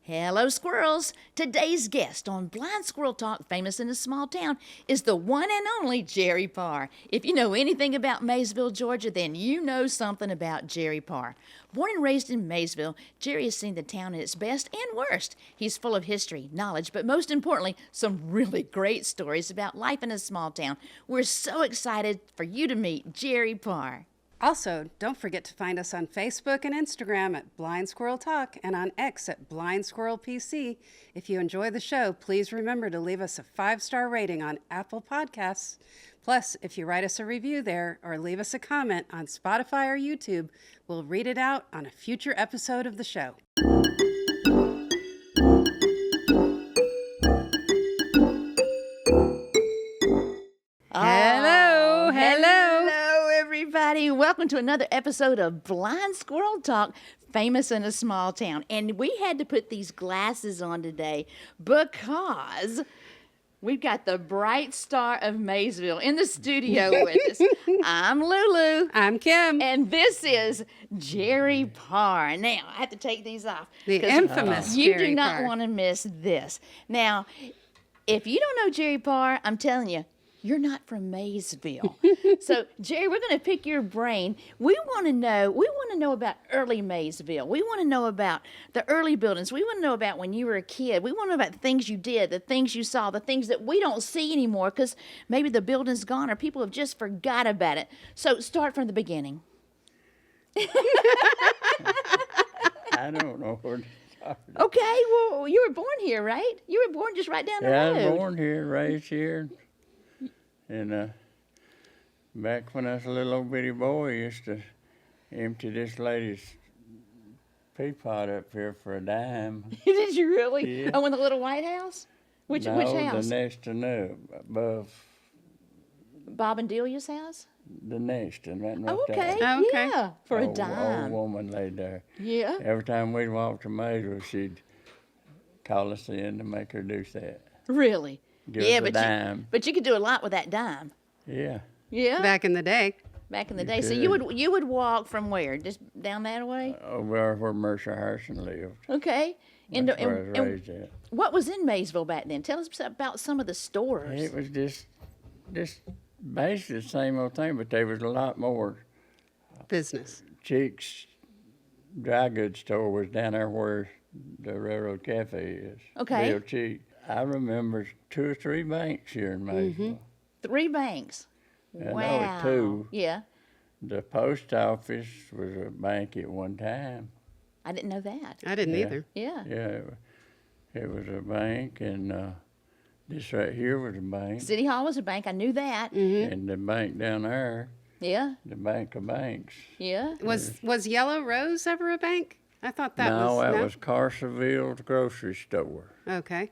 Hello, squirrels! Today's guest on Blind Squirrel Talk, famous in a small town, is the one and only Jerry Parr. If you know anything about Maysville, Georgia, then you know something about Jerry Parr. Born and raised in Maysville, Jerry has seen the town at its best and worst. He's full of history, knowledge, but most importantly, some really great stories about life in a small town. We're so excited for you to meet Jerry Parr. Also, don't forget to find us on Facebook and Instagram at Blind Squirrel Talk and on X at Blind Squirrel PC. If you enjoy the show, please remember to leave us a 5-star rating on Apple Podcasts. Plus, if you write us a review there or leave us a comment on Spotify or YouTube, we'll read it out on a future episode of the show. Hello, everybody. Welcome to another episode of Blind Squirrel Talk, famous in a small town. And we had to put these glasses on today because we've got the bright star of Maysville in the studio with us. I'm Lulu. I'm Kim. And this is Jerry Parr. Now, I have to take these off. The infamous You Jerry do not Parr. want to miss this. Now, if you don't know Jerry Parr, I'm telling you, you're not from Maysville. So, Jerry, we're going to pick your brain. We want to know about early Maysville. We want to know about the early buildings. We want to know about when you were a kid. We want to know about the things you did, the things you saw, the things that we don't see anymore because maybe the building's gone or people have just forgot about it. So, start from the beginning. I don't know where to start. Okay, well, you were born here, right? You were born just right down the Yeah, road. I was born here, raised here. And back when I was a little old bitty boy, I used to empty this lady's peapot up here for a dime. Did you really? Yeah. Oh, in the little White House? Which No, house? the next one up, above Bob and Delia's house? the next one, right Oh, okay. Oh, okay. Yeah, for a Old dime. woman laid there. Yeah. Every time we'd walk to Maysville, she'd call us in to make her do that. Really? Give Yeah, us a but dime. but you could do a lot with that dime. Yeah. Yeah. Back in the day. Back in the You day. So you would walk from where? Just down that way? Over where Mercer Harrison lived. Okay. That's where I was raised at. what was in Maysville back then? Tell us about some of the stores. It was just basically the same old thing, but there was a lot more. Business. Cheeks dry goods store was down there where the Railroad Cafe is. Okay. Real cheap. I remember 2 or 3 banks here in Maysville. 3 banks. And Wow. no, 2. Yeah. The post office was a bank at one time. I didn't know that. I didn't Yeah. either. Yeah. Yeah, it was a bank, and this right here was a bank. City Hall was a bank. I knew that. And the bank down there, Yeah. the Bank of Banks. Yeah. Was Yellow Rose ever a bank? I thought that No, was. that was Carsonville's grocery store. Okay.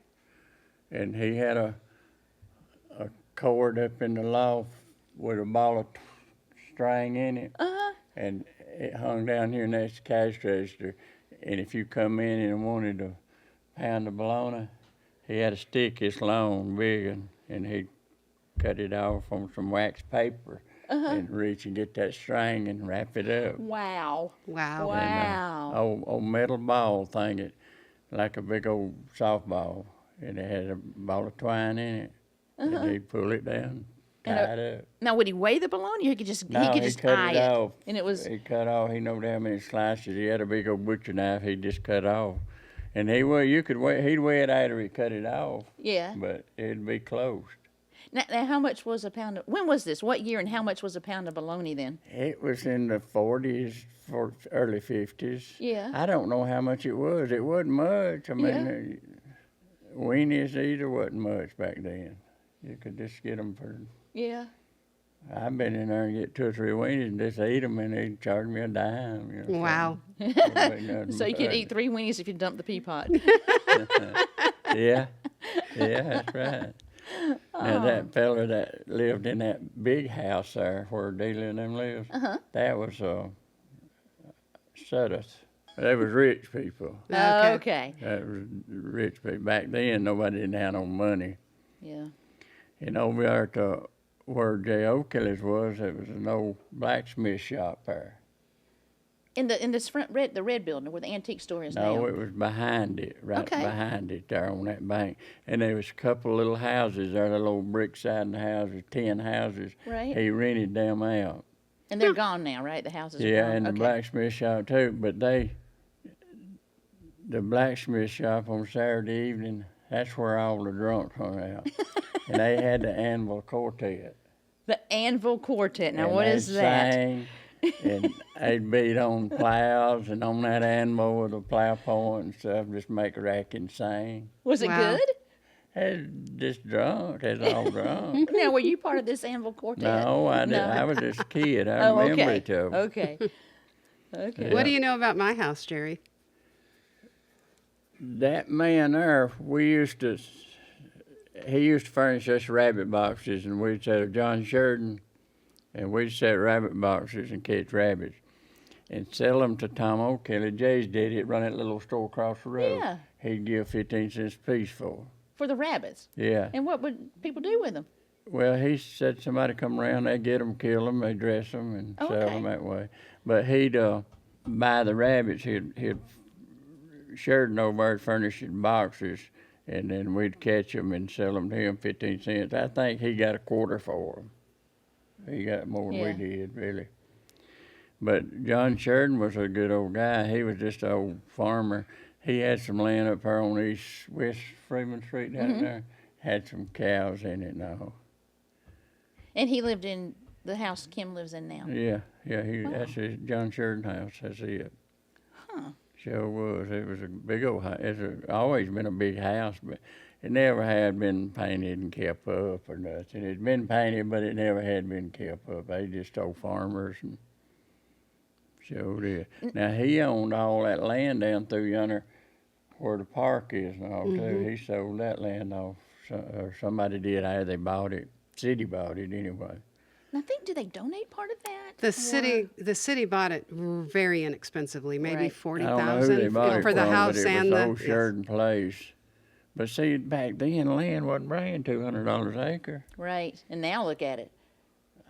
And he had a cord up in the loft with a ball of string in it. Uh-huh. And it hung down here next to the cash register. And if you come in and wanted a pound of bologna, he had a stick this long, big, and he'd cut it off on some wax paper and reach and get that string and wrap it up. Wow. Wow. Wow. Old metal ball thing, like a big old softball. And it had a ball of twine in it. And he'd pull it down, tie it up. Now, would he weigh the bologna, or he could just No, he could he just cut eye it off. And it was He cut off. He knowed how many slices. He had a big old butcher knife. He just cut off, and he'd weigh it after he cut it off. yeah. But it'd be closed. Now, how much was a pound of? When was this? What year and how much was a pound of bologna then? It was in the 40s, early 50s. Yeah. I don't know how much it was. It wasn't much. I mean, weenies either wasn't much back then. You could just get them for. Yeah. I've been in there and get 2 or 3 weenies and just eat them, and they'd charge me a dime. You know, Wow. So you could eat 3 weenies if you dumped the peapot. Yeah, that's right. Now that fella that lived in that big house there where Delia and them lived, that was Sudduth. They was rich people. Okay. That was rich people. Back then, nobody didn't have no money. Yeah. And over there to where J. O'Kelly's was, there was an old blacksmith shop there. In this the red building where the antique store is now. No, it was behind it, right behind it there on that bank. And there was a couple of little houses there, little old brick siding houses, 10 houses. Right. He rented them out. And they're gone now, right? The houses are Yeah, gone. and the blacksmith shop too. But the blacksmith shop on Saturday evening, that's where all the drunks hung out. And they had the Anvil Quartet. The Anvil Quartet. Now, And what they'd is that? Sang, and they'd beat on plows and on that anvil with a plow point and stuff, just make a racket and sing. Was it Wow. good? It's just drunk. It's all drunk. Now, were you part of this Anvil Quartet? No, I didn't. I was just a kid. I Oh, remember okay. it of 'em. Okay. Okay. What do you know about my house, Jerry? That man there, he used to furnish us rabbit boxes, and we'd say to John Sheridan, and we'd set rabbit boxes and catch rabbits and sell them to Tom O'Kelly. Jay's daddy run that little store across the road. Yeah. He'd give 15 cents a piece for 'em. For the rabbits. Yeah. And what would people do with them? Well, he said somebody come around, they get them, kill them, they dress them, and sell Okay. them that way. But he'd buy the rabbits. He'd Sheridan over there furnish in boxes, and then we'd catch them and sell them to him 15 cents. I think he got a quarter for them. He got more than Yeah. we did, really. But John Sheridan was a good old guy. He was just an old farmer. He had some land up there on West Freeman Street down there. Had some cows in it and all. And he lived in the house Kim lives in now. Yeah, that's his John Sheridan house. That's it. Huh. Sure was. It was a big old house. Always been a big house, but it never had been painted and kept up or nothing. It'd been painted, but it never had been kept up. They just old farmers and sure did. Now he owned all that land down through yonder where the park is and all too. He sold that land off, or somebody did. Either they bought it. City bought it anyway. And I think, do they donate part of that? The city bought it very inexpensively, maybe Right. I don't know who they bought it for the from, house but it and was the old Sheridan Place. But see, back then land wasn't bringing $200 an acre. Right. And now look at it.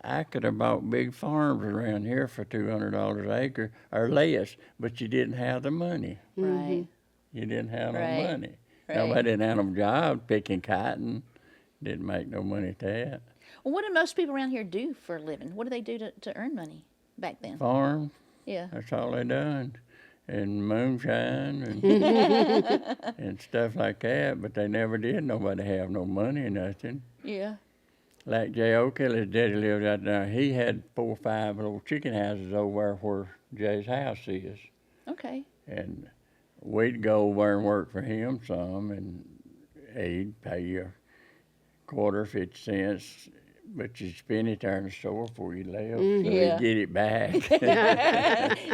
I could have bought big farms around here for $200 an acre or less, but you didn't have the money. Right. You didn't have Right. no money. Right. Nobody didn't have no job picking cotton. Didn't make no money at that. Well, what do most people around here do for a living? What do they do to earn money back then? Farm, Yeah. that's all they done. And moonshine and, and stuff like that, but they never did nobody have no money or nothing. Yeah. Like Jay O'Kelly's daddy lived out there. He had 4 or 5 little chicken houses over there where Jay's house is. Okay. And we'd go over and work for him some, and he'd pay you a quarter, 50 cents, but you spend it there in the store before you left, so Yeah. he'd get it back.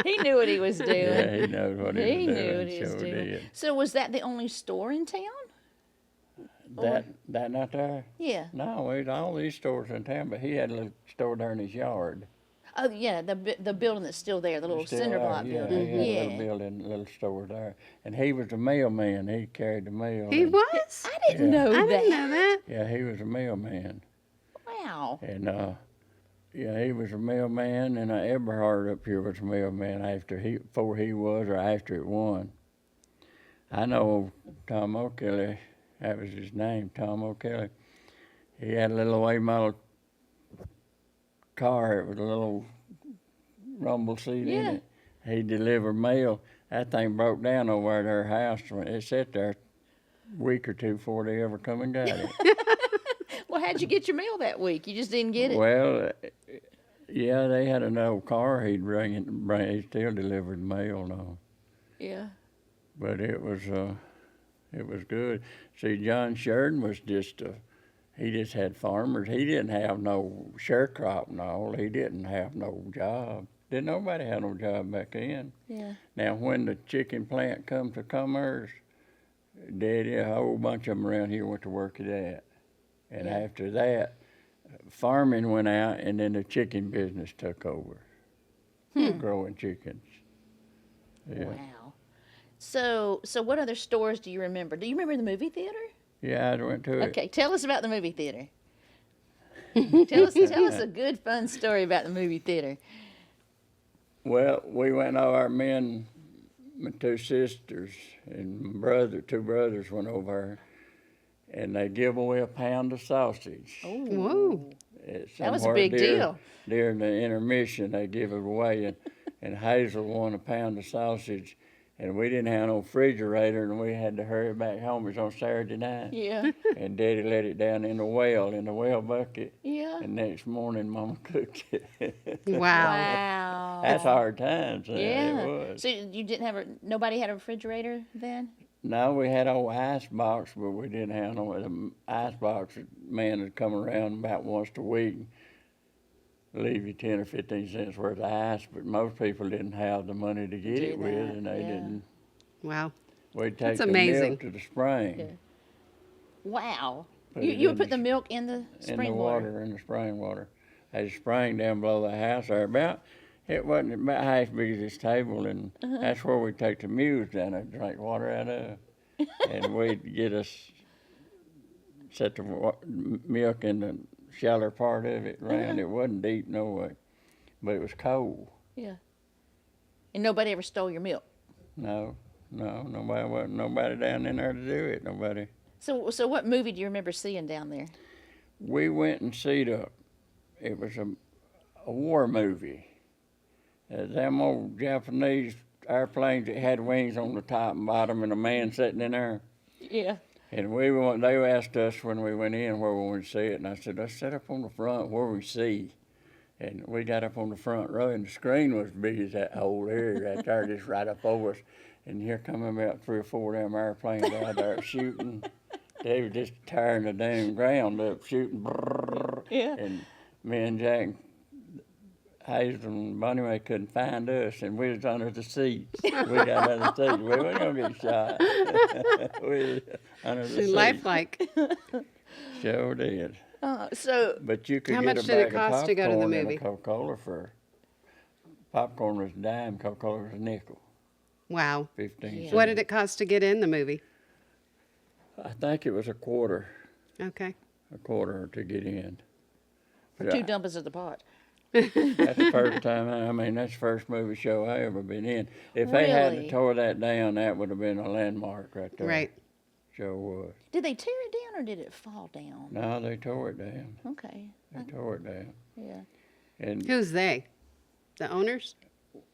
He knew what he was doing. Yeah, he knows what he was He doing. knew what he was Sure doing. did. So was that the only store in town? That not there? Yeah. No, there's all these stores in town, but he had a little store there in his yard. Oh yeah, the building that's still there, the little Still cinder there, block yeah, building. he had a Yeah. little building, little store there. And he was a mailman. He carried the mail. He and- was? I didn't know I that. didn't know that. Yeah, he was a mailman. Wow. And yeah, he was a mailman, and Eberhard up here was a mailman before he was or after it won. I know Tom O'Kelly, that was his name, Tom O'Kelly. He had a little white model car. It was a little rumble seat in Yeah. it. He delivered mail. That thing broke down over at their house. It sat there a week or two before they ever come and got it. Well, how'd you get your mail that week? You just didn't get it. Well, yeah, they had an old car he'd bring. He still delivered mail, no. Yeah. But it was good. See, John Sheridan was he just had farmers. He didn't have no sharecrop and all. He didn't have no job. Didn't nobody have no job back then. Yeah. Now, when the chicken plant come to commerce, Daddy, a whole bunch of them around here went to work at that. And Yeah. after that, farming went out, and then the chicken business took over, growing chickens. Yeah, Wow. So what other stores do you remember? Do you remember the movie theater? yeah, I went to it. Okay, tell us about the movie theater. tell us a good fun story about the movie theater. Well, we went over, me and my two sisters and two brothers went over, and they give away a pound of sausage. Whoa. That was a big deal. During the intermission, they give it away, and Hazel won a pound of sausage, and we didn't have no refrigerator, and we had to hurry back home. It was on Saturday night. Yeah. And Daddy let it down in the well bucket. Yeah. And next morning, Mama cooked it. Wow. Wow. That's hard times. Yeah. It was. So you didn't have nobody had a refrigerator then? No, we had old ice box, but we didn't have no the ice box. Man would come around about once a week, leave you 10 or 15 cents worth of ice, but most people didn't have the money to get it with, and they didn't. Wow. We'd take That's the amazing. milk to the spring. Yeah. Wow. Put You it would in put the the milk in the In spring the water. in the spring water. There's a spring down below the house there. It wasn't about half as big as this table, and that's where we'd take the mules down and drink water out of. And we'd get us, set the milk in the shallower part of it around. It wasn't deep no way, but it was cold. Yeah. And nobody ever stole your milk. No, wasn't nobody down in there to do it. Nobody. So what movie do you remember seeing down there? We went and it was a war movie. Them old Japanese airplanes that had wings on the top and bottom, and a man sitting in there. Yeah. And they asked us when we went in where we wanted to see it, and I said, let's sit up on the front where we see. And we got up on the front row, and the screen was as big as that whole area right there, just right up over us. And here come about 3 or 4 of them airplanes out there shooting. They were just tearing the damn ground up, shooting. Brrr, Yeah. And me and Jack, Hazel and Bunny Mae couldn't find us, and we was under the seats. We got under the seats. We weren't gonna get shot. We was under the seats. Lifelike. Sure did. So But you could How get much a did it bag cost of to go to the popcorn and movie? a Coca-Cola for. Popcorn was a dime, Coca-Cola was a nickel, Wow. 15 cents. What did it cost to get in the movie? I think it was a quarter Okay. to get in. for But 2 dumplings at the pot. That's the first time. That's the first movie show I ever been in. If they hadn't Really? tore that down, that would have been a landmark right there. Right. Sure was. Did they tear it down or did it fall down? No, they tore it down. Okay. They tore it down. Yeah. And Who's they? The owners?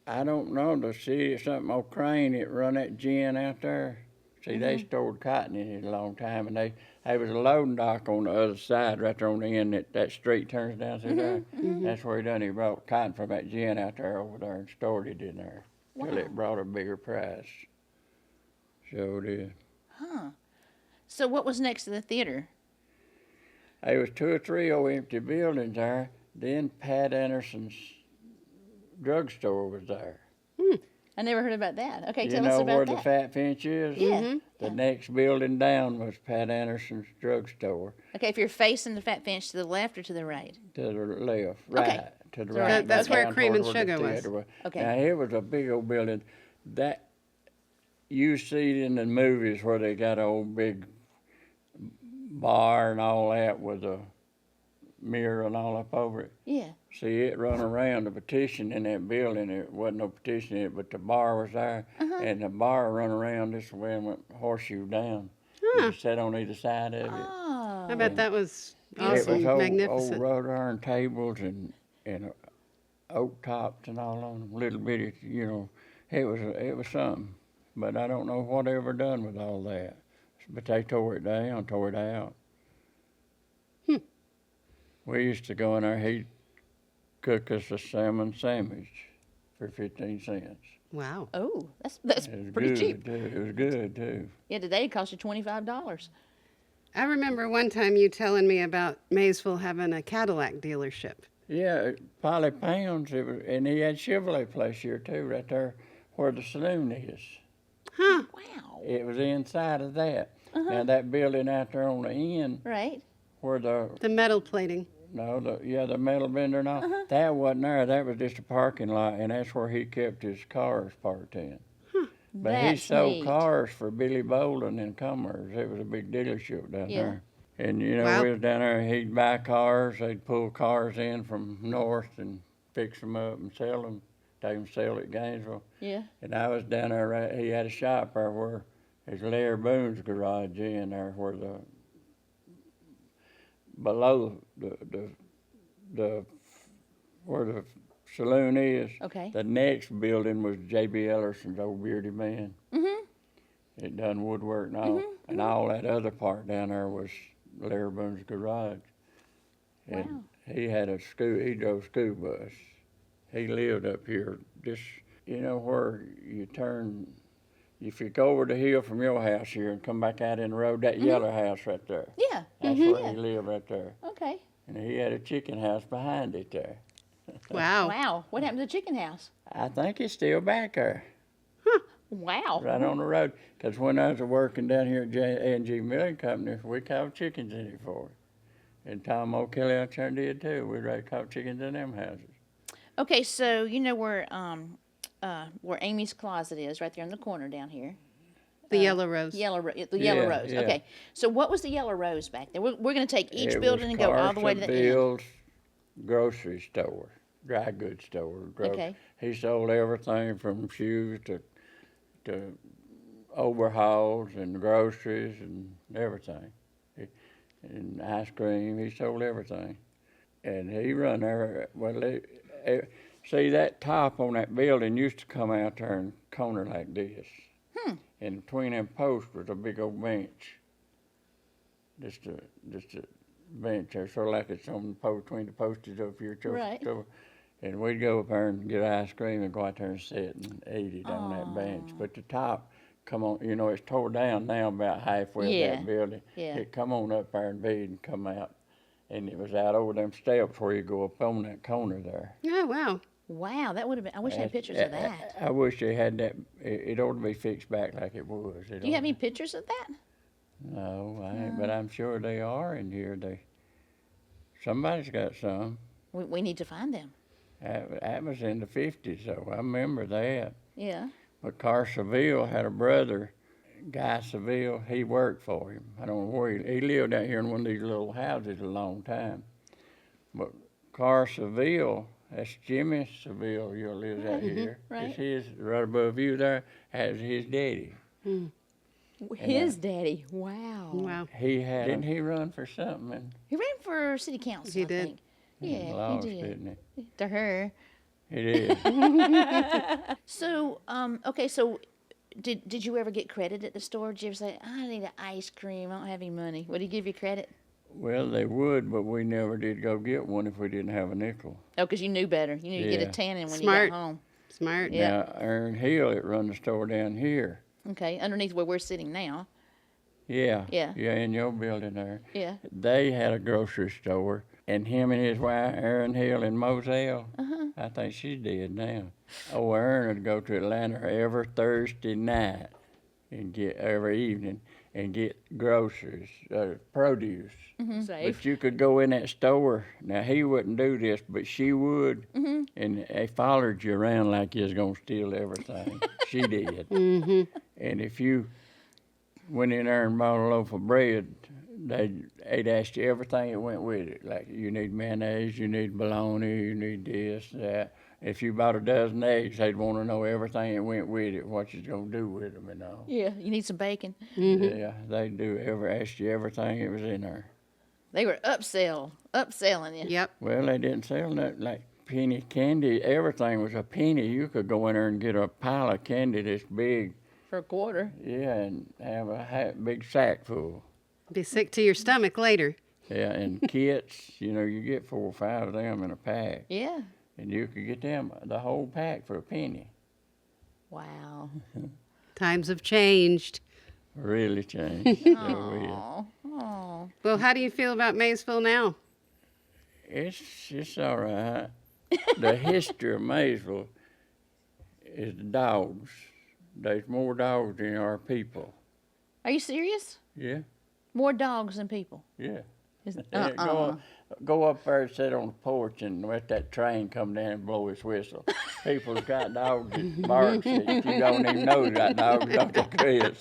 I don't know, the city or something, old Crane that run that gin out there. See, they stored cotton in it a long time, and there was a loading dock on the other side, right there on the end that street turns down through there. That's where he brought cotton from that gin out there over there and stored it in there till it brought a bigger price. Sure did. So what was next to the theater? There was 2 or 3 old empty buildings there. Then Pat Anderson's drugstore was there. I never heard about that. Okay, You tell us know about where that. the Fat Finch is? Yeah. The next building down was Pat Anderson's drugstore. Okay, if you're facing the Fat Finch, to the left or to the right? To the left, right, Okay. to the Right. right. That's where down Cream toward and where the Sugar was. theater Okay. Now, it was a big old building. That, you see it in the movies where they got an old big bar and all that with a mirror and all up over it. Yeah. See, it run around the partition in that building. It wasn't no partition in it, but the bar was there. And the bar run around this way and went horseshoe down. You sat on either side of it. Oh. I bet that was It awesome, was old magnificent. wrought iron tables and oak tops and all on them, little bitty, it was something. But I don't know what they ever done with all that. But they tore it out. We used to go in there, he'd cook us a salmon sandwich for 15 cents. Wow. Oh, that's It was pretty good, cheap. too. It was good, too. Yeah, today it costs you $25. I remember one time you telling me about Maysville having a Cadillac dealership. Yeah, Polly Pounds, and he had Chevrolet place here, too, right there where the saloon is. Huh. Wow. It was inside of that. Now, that building out there on the end Right? where The metal plating. the metal bender and all, that wasn't there. That was just a parking lot, and that's where he kept his cars parked in. But he That's sold neat. cars for Billy Bolden and Commerce. It was a big dealership down Yeah. there. And, Wow. we was down there, he'd buy cars. They'd pull cars in from north and fix them up and sell them. take them sell at Gainesville. Yeah. And I was down there, he had a shop there where there's Larry Boone's garage in there where below the where the saloon is. Okay. The next building was J.B. Ellerson's old bearded man. Mm-hmm. It done woodwork and all. And all that other part down there was Larry Boone's garage. And Wow. he drove a school bus. He lived up here, just, where you turn, if you go over the hill from your house here and come back out in the road, that yellow house right there. Yeah. That's where he lived right there. Okay. And he had a chicken house behind it there. Wow. Wow. What happened to the chicken house? I think it's still back there, Wow. right on the road. Because when I was working down here at A&G Milling Company, we caught chickens in it for it. And Tom O'Kelly out there did too. We caught chickens in them houses. Okay, so you know where Amy's closet is, right there in the corner down here. The yellow rose. The yellow Yeah, rose. yeah. Okay, so what was the yellow rose back there? We're going to take each It building was and go all the way to the end. Bill's grocery store, dry goods store. Okay. He sold everything from shoes to overhauls and groceries and everything. And ice cream, he sold everything. And he run there, see that top on that building used to come out there and corner like this. And between them posts was a big old bench. Just a bench there, sort of like it's on the post, between the postage up here. Right. And we'd go up there and get ice cream and go out there and sit and eat it on that bench. But the top, come on, it's tore down now about halfway of that building. Yeah. It come on up there and bid and come out. And it was out over them steps where you go up on that corner there. Oh, wow. Wow, that would have been. I wish I had pictures of that. I wish they had that. It ought to be fixed back like it was. Do you have any pictures of that? No, I ain't, but I'm sure they are in here. Somebody's got some. We need to find them. That was in the 50s, so I remember that. Yeah. But Carr Seville had a brother, Guy Seville. He worked for him. I don't know where he lived out here in one of these little houses a long time. But Carr Seville, that's Jimmy Seville, who lives out here. Right. It's his, right above you there, has his daddy. His daddy. Wow. Wow. Didn't he run for something? And He ran for city council. He I did. think. Yeah, lost, he did. didn't To her. he? He did. So, okay, so did you ever get credit at the store? Did you ever say, I need an ice cream, I don't have any money? Would he give you credit? Well, they would, but we never did go get one if we didn't have a nickel. Oh, because you knew better. You knew to get a Yeah. tannin when Smart. you got home. Smart. Yeah. Now, Aaron Hill, it run the store down here. Okay, underneath where we're sitting now. Yeah. Yeah. Yeah, in your building there. Yeah. They had a grocery store, and him and his wife, Aaron Hill in Moselle, I think she's dead now. Oh, Aaron would go to Atlanta every Thursday night and every evening and get groceries, produce. Safe. But you could go in that store. Now, he wouldn't do this, but she would. And they followed you around like you was going to steal everything. She did. And if you went in there and bought a loaf of bread, they'd ask you everything that went with it. Like, you need mayonnaise, you need bologna, you need this, that. If you bought a dozen eggs, they'd want to know everything that went with it, what you're going to do with them and all. Yeah, you need some bacon. Yeah, they'd ask you everything that was in there. They were upselling you. Yep. Well, they didn't sell nothing like penny candy. Everything was a penny. You could go in there and get a pile of candy this big. For a quarter. Yeah, and have a big sack full. Be sick to your stomach later. Yeah, and kits, you get 4 or 5 of them in a pack. Yeah. And you could get them, the whole pack for a penny. Wow. Times have changed. Really changed. They will. Oh. Oh. Well, how do you feel about Maysville now? It's all right. The history of Maysville is the dogs. There's more dogs than there are people. Are you serious? Yeah, More dogs than people. yeah. Is- Yeah, go up there and sit on the porch and let that train come down and blow its whistle. People's got dogs that barks that you don't even know that dogs up the Chris.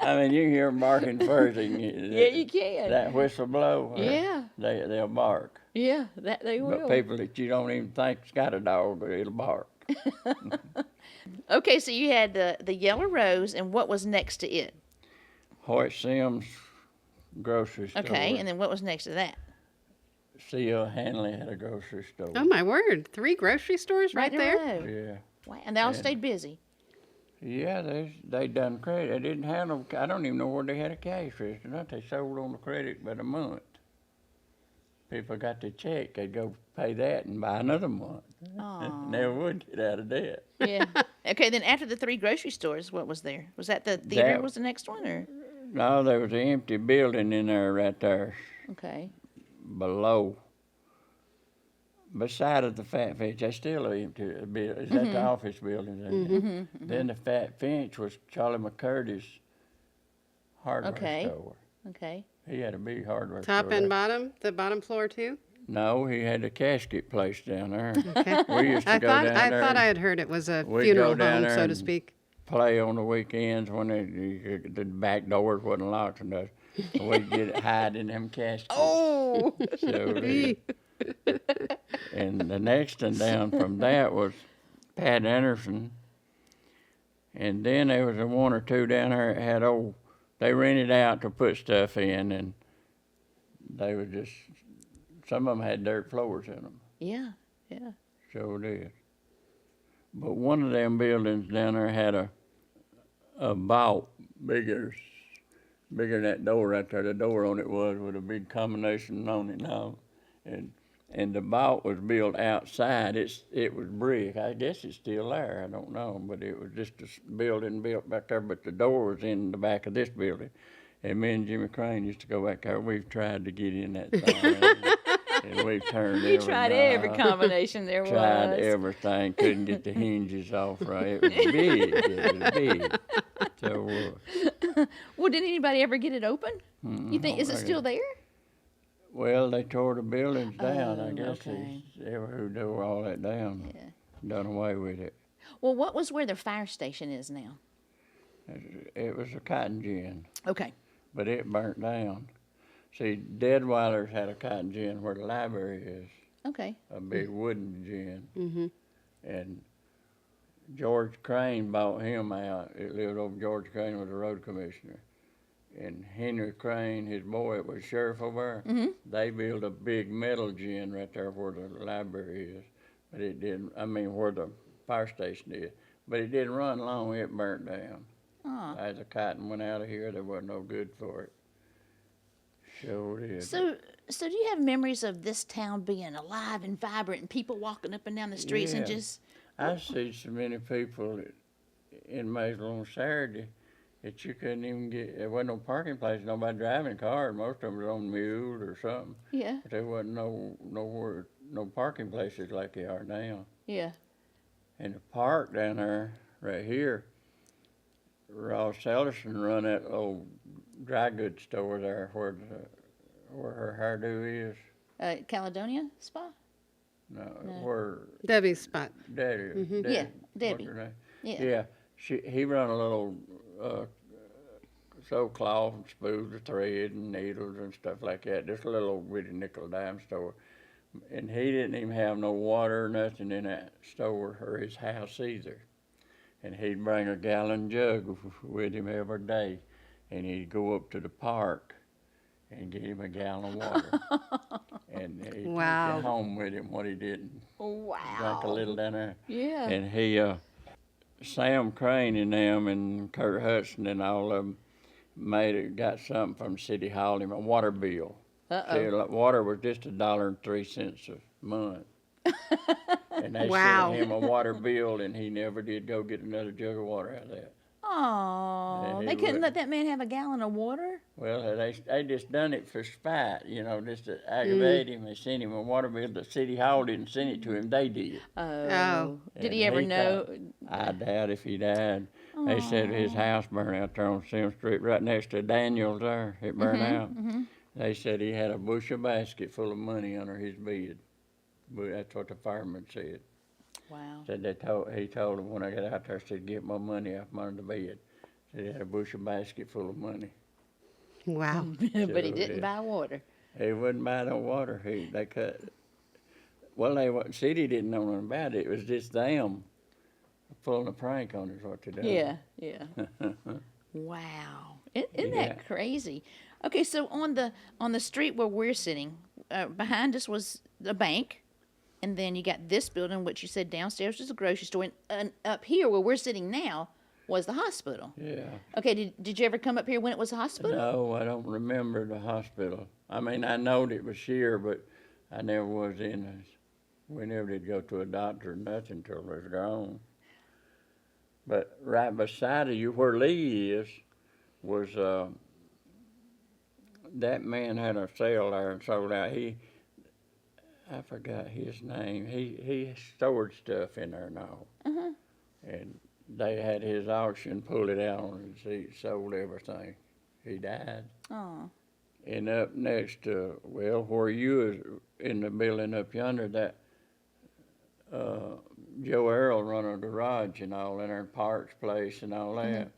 I mean, you can hear them barking first. Yeah, you can. That whistle blow. Yeah. They'll bark. Yeah, that they will. But people that you don't even think's got a dog, it'll bark. Okay, so you had the yellow rose, and what was next to it? Hoyt Sims grocery store. Okay, and then what was next to that? C.L. Hanley had a grocery store. Oh my word! 3 grocery stores right in a there. row. Yeah. Wow, and they all stayed busy. Yeah, they done credit. They didn't have no. I don't even know where they had a cash register. Not they sold on the credit by the month. People got their check, they'd go pay that and buy another month. Aw. Never would get out of debt. Yeah. Okay, then after the 3 grocery stores, what was there? Was that the theater was the next one, or? No, there was an empty building in there right there Okay. below. Beside of the Fat Finch, that's still an empty building. Is that the office building? Then the Fat Finch was Charlie McCurdy's hardware store. Okay. He had a big hardware Top store and there. bottom, the bottom floor too. No, he had a casket place down there. Okay. We used to I go thought down I there thought I and had heard it was a we'd funeral go down home, there so to and speak. play on the weekends when the back doors wasn't locked and us. We'd get hide in them caskets. Oh. So, and the next one down from that was Pat Anderson. And then there was a 1 or 2 down there that had they rented out to put stuff in, and they were just, some of them had dirt floors in them. Yeah. Sure did. But one of them buildings down there had a vault bigger than that door right there. The door on it was with a big combination on it now. And the vault was built outside. It was brick. I guess it's still there. I don't know. But it was just a building built back there. But the door was in the back of this building. And me and Jimmy Crane used to go back there. We've tried to get in that thing. And we've turned You tried every combination there was. Tried everything. Couldn't get the hinges off right. It was big. It was big. So, Well, did anybody ever get it open? You think, is it still there? well, they tore the buildings down. Oh, I guess okay. they who tore all that down. Yeah. Done away with it. Well, what was where the fire station is now? It was a cotton gin, Okay. but it burnt down. See, Deadweiler's had a cotton gin where the library is, Okay. a big wooden gin. Mm-hmm. And George Crane bought him out. It lived over George Crane was the road commissioner. And Henry Crane, his boy, was sheriff over there. They built a big metal gin right there where the library is. But it didn't, where the fire station is. But it didn't run long, it burnt down. Oh. As the cotton went out of here, there wasn't no good for it. Sure did. So do you have memories of this town being alive and vibrant and people walking up and down the streets and Yeah. just? I see so many people in Maysville on Saturday that you couldn't even get, there wasn't no parking place, nobody driving cars. Most of them was on mules or something. Yeah. But there wasn't no parking places like they are now. Yeah. And the park down there, right here, Ross Ellerson run that old dry goods store there where her hairdo is. Caledonia Spa? No, where Debbie's spot. Daddy is. Mhm. Yeah, what's Debbie. her name? Yeah. Yeah, he run a little sew cloth and spools of thread and needles and stuff like that. Just a little old bitty nickel dime store. And he didn't even have no water or nothing in that store or his house either. And he'd bring a gallon jug with him every day. And he'd go up to the park and get him a gallon of water. And he'd Wow. take it home with him what he didn't. Wow. Drank a little down there. Yeah. And he, Sam Crane and them and Kurt Hudson and all of them got something from City Hall, him a water bill. Uh-oh. See, like, water was just $1.03 a month. And they Wow. sent him a water bill, and he never did go get another jug of water out of that. Oh, Yeah, they he couldn't would. let that man have a gallon of water? Well, they just done it for spite, just to aggravate him. They sent him a water bill. The City Hall didn't send it to him, they did. Oh. Did And he ever know? I doubt if he died. They said his house burned out there on Sim Street, right next to Daniel's there. It burned out. They said he had a bushel basket full of money under his bed. But that's what the fireman said. Wow. Said he told him when I got out there, said get my money out from under the bed. Said he had a bushel basket full of money. Wow. But he So, didn't yeah. buy water. He wouldn't buy no water heat. They cut. Well, city didn't know nothing about it. It was just them pulling a prank on us what they done. Yeah, yeah. Wow. Isn't Yeah. that crazy? Okay, so on the street where we're sitting, behind us was a bank, and then you got this building, which you said downstairs was a grocery store, and up here where we're sitting now was the hospital. Yeah. Okay, did you ever come up here when it was a hospital? No, I don't remember the hospital. I mean, I knowed it was here, but I never was in it. We never did go to a doctor or nothing till it was gone. But right beside of you, where Lee is, was that man had a sale there and sold out. I forgot his name. He stored stuff in there now, and they had his auction, pulled it out and he sold everything. He died. Oh. And up next to, well, where you was in the building up yonder, that Joe Earl run a garage and all in there, Park's place and all that.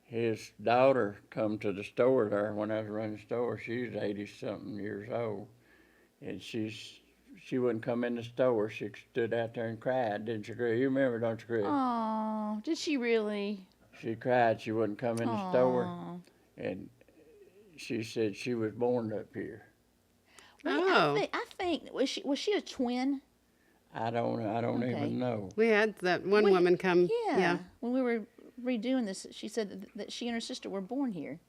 His daughter come to the store there when I was running the store. She was 80-something years old. And she wouldn't come in the store. She stood out there and cried, didn't you, Chris? You remember, don't you, Chris? Oh, did she really? She cried. She wouldn't come in the store. And she said she was born up here. Wait, Oh. I think was she a twin? I don't Okay. even know. We had that one woman come. Yeah. When we were redoing this, she said that she and her sister were born here.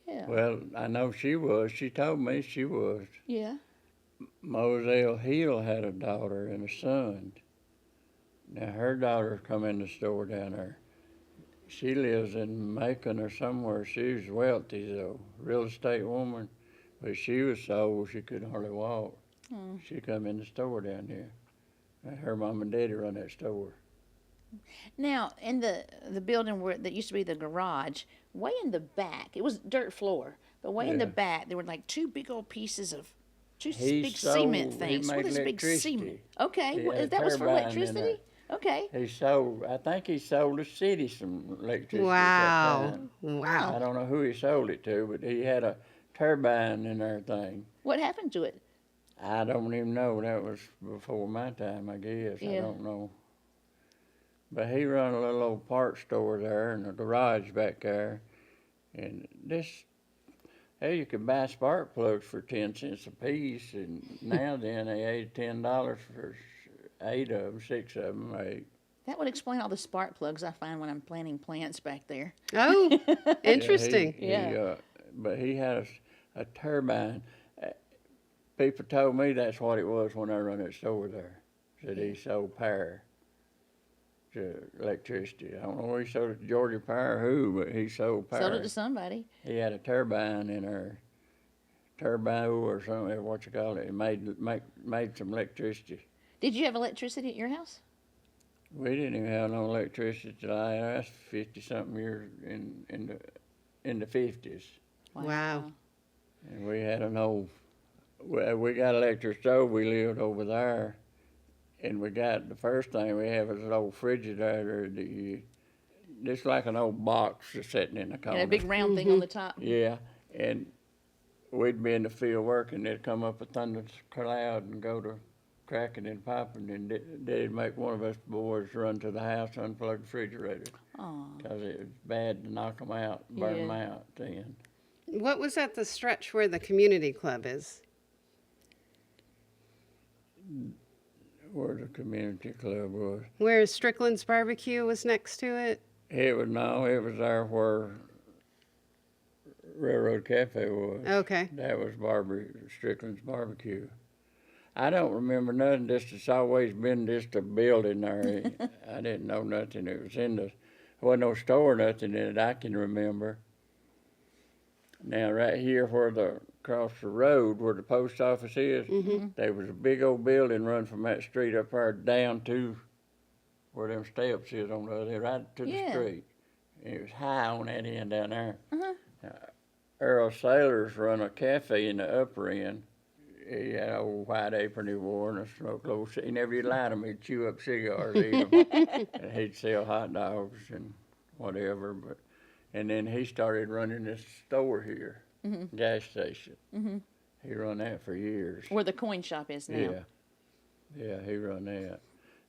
Yeah. Well, I know she was. She told me she was. Yeah. Moselle Hill had a daughter and a son. Now, her daughter come in the store down there. She lives in Macon or somewhere. She was wealthy, though, real estate woman. But she was so old she couldn't hardly walk. She come in the store down here. And her mom and daddy run that store. Now, in the building that used to be the garage, way in the back, it was dirt floor, but way in the Yeah. back, there were like two big old pieces of He big sold- cement he things. made What is big electricity. cement? Okay, He had a that was for turbine in electricity? Okay. I think he sold the city some electricity. Wow. At that time. Wow. I don't know who he sold it to, but he had a turbine and everything. What happened to it? I don't even know. That was before my time, I guess. I Yeah. don't know. But he run a little old part store there and a garage back there. And hey, you could buy spark plugs for 10 cents a piece. And now then, they ate $10 for 8 of them, 6 of them, 8. That would explain all the spark plugs I find when I'm planting plants back there. Oh, interesting. But he had a turbine. People told me that's what it was when I run that store there. Said he sold Parr to electricity. I don't know where he sold it to Georgia Parr or who, but he sold Parr. Sold it to somebody. He had a turbine in there, turbo or something, what you call it. It made some electricity. Did you have electricity at your house? We didn't even have no electricity till that's 50-something years in the 50s. Wow. And we had we got an electric stove. We lived over there, and we got the first thing we had was an old Frigidaire. Just like an old box just sitting in the corner. And a big round thing on the top. Yeah, and we'd be in the field working. They'd come up a thunder cloud and go to cracking and popping, and they'd make one of us boys run to the house and unplug the refrigerator. Because it was bad to knock them out, burn them out then. What was at the stretch where the community club is? Where the community club was. Where Strickland's Barbecue was next to it? It was there where Railroad Cafe was. Okay. That was Strickland's Barbecue. I don't remember nothing. It's always been just a building there. I didn't know nothing. It was there wasn't no store or nothing in it I can remember. Now right here across the road where the post office is, there was a big old building run from that street up there down to where them steps is on the other, right to the street. And it was high on that end down there. Earl Sailors run a cafe in the upper end. He had an old white apron he wore and a smoke low. He never did lie to me. He'd chew up cigars, eat them, and he'd sell hot dogs and whatever. And then he started running this store here, gas station. He run that for years. Where the coin shop is now. Yeah, he run that.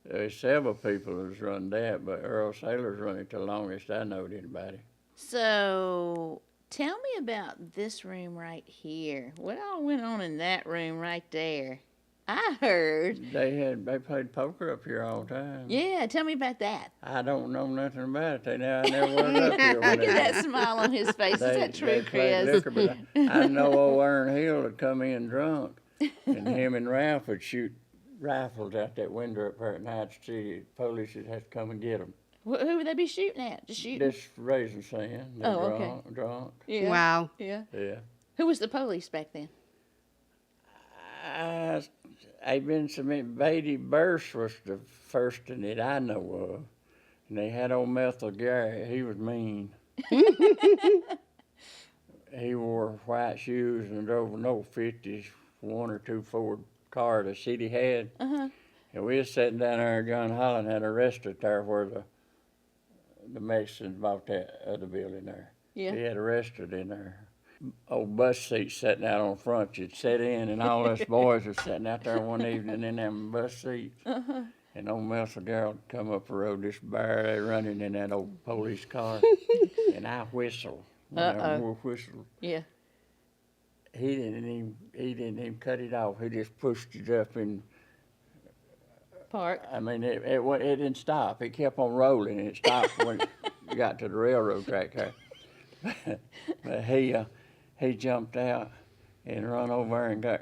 There's several people who's run that, but Earl Saylor's run it the longest I knowed anybody. So, tell me about this room right here. What all went on in that room right there? I heard. They played poker up here all the time. Yeah, tell me about that. I don't know nothing about it. I never was up here when Look at that smile on his face. Is that true, played Chris? liquor, but I know old Ern Hill would come in drunk, and him and Ralph would shoot rifles out that window up there at night to see police would have to come and get them. Who would they be shooting at? Just shooting? Just raising sand. They're Oh, drunk. Yeah. Wow. Yeah. Yeah. Who was the police back then? I've been submitted. Beatty Burse was the first one that I know of. And they had old Methel Gary. He was mean. He wore white shoes and drove an old 50s, 1 or 2 Ford car the city had. Uh-huh. And we was sitting down there, John Holland had a restaurant there where the Mexicans bought that other building there. Yeah. He had a restaurant in there. Old bus seats sitting out on front. You'd sit in, and all us boys were sitting out there one evening in them bus seats. Uh-huh. And old Melissa Gerald come up the road, this bear running in that old police car. And I whistled. Whistled. Yeah. He didn't even cut it off. He just pushed it up in. Park. I mean, it didn't stop. It kept on rolling, and it stopped when it got to the railroad track there. But he jumped out and run over and got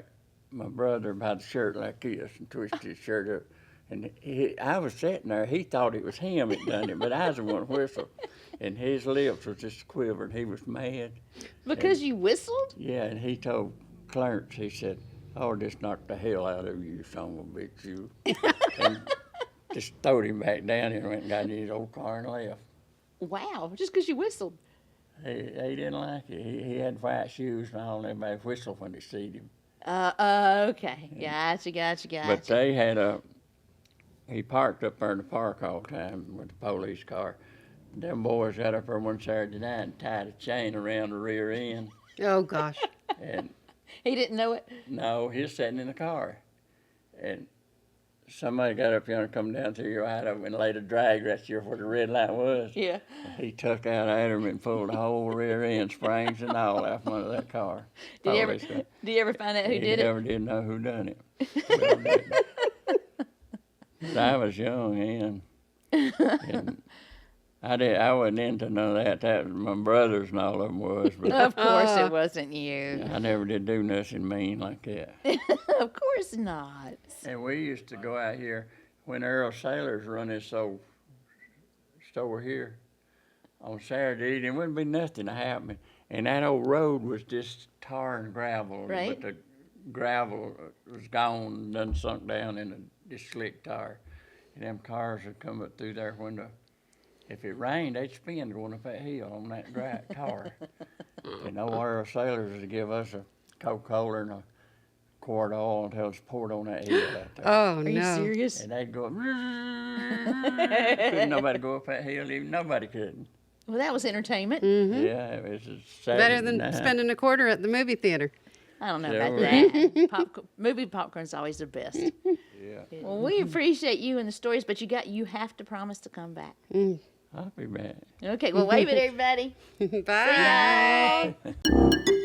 my brother by the shirt like this and twisted his shirt up. And I was sitting there. He thought it was him that done it, but I was the one whistled. And his lips was just quivering. He was mad. Because you whistled? Yeah, and he told Clarence, he said, "Oh, just knocked the hell out of you, son of a bitch, you." And just throwed him back down and went and got in his old car and left. Wow, just because you whistled. He didn't like it. He had white shoes and all, and everybody whistled when they seen him. Okay. Gotcha. But they had he parked up there in the park all the time with the police car. Them boys got up there one Saturday night and tied a chain around the rear end. Oh, gosh. And He didn't know it? no, he was sitting in the car. And somebody got up yonder, come down through your eye and laid a drag right here where the red light was. Yeah. He took out at him and pulled the whole rear end, springs and all out from under that car. Did you ever find out who did it? He never did know who done it. Well, didn't. But I was young then. And I wasn't into none of that. That was my brothers and all of them was. But Of course it wasn't you. I never did do nothing mean like that. Of course not. And we used to go out here when Earl Saylor's run this old store here on Saturday evening. There wouldn't be nothing to happen. And that old road was just tar and gravel. Right. But the gravel was gone, done sunk down in this slick tar. And them cars would come up through there when if it rained, they'd spin going up that hill on that dry tar. And old Earl Saylor's would give us a Coca-Cola and a quart of oil until it's poured on that hill out there. Oh, Are no. you serious? And they'd go, couldn't nobody go up that hill, even nobody couldn't. Well, that was entertainment. Yeah, it was a Saturday Better than night. spending a quarter at the movie theater. I don't know Yeah, about right. that. Movie popcorn's always the best. Yeah, Well, we appreciate you and the stories, but you have to promise to come back. I'll be back. Okay, well, wave it, everybody. Bye. Bye.